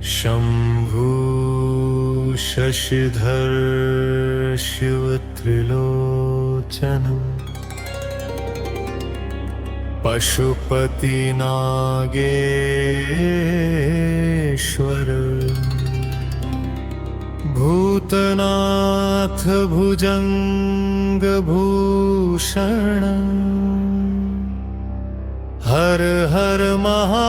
शंभु शशिधर शिव त्रिलोचन पशुपति नागेश्वर भूतनाथ भुजंग भूषण हर हर महादेव।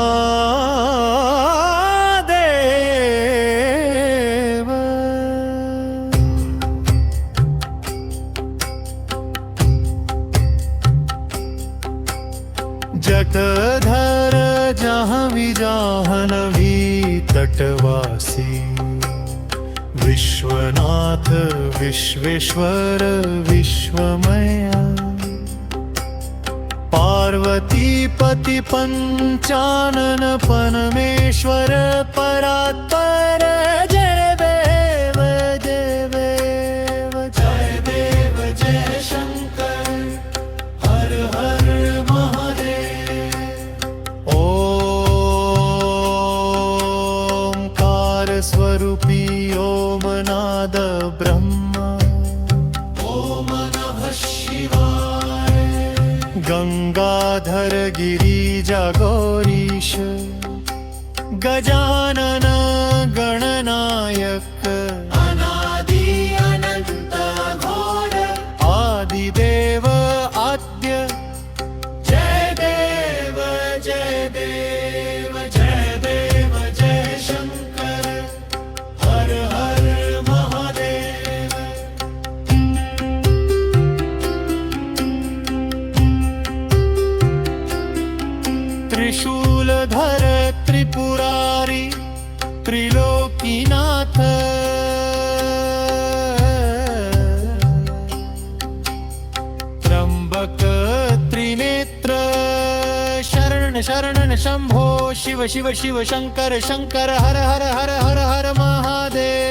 जटधर जहाँ विजाहनवी तटवासी विश्वनाथ विश्वेश्वर विश्वमया पार्वतीपति पंचानन परमेश्वर परात्पर जय देव जय देव जय देव जय शंकर हर हर महादेव। ओंकार स्वरूपी ओम नाद ब्रह्मा ओम नमः शिवाय। गंगाधर गिरिजा गौरीश गजानन गणनायक अनादि अनंत घोर आदिदेव आद्य जय देव जय देव जय देव जय शंकर हर हर महादेव। त्रिशूलधर त्रिपुरारी त्रिलोकीनाथ त्र्यंबक त्रिनेत्र शरण शरण शंभो शिव शिव शिव शंकर शंकर हर हर हर हर हर महादेव।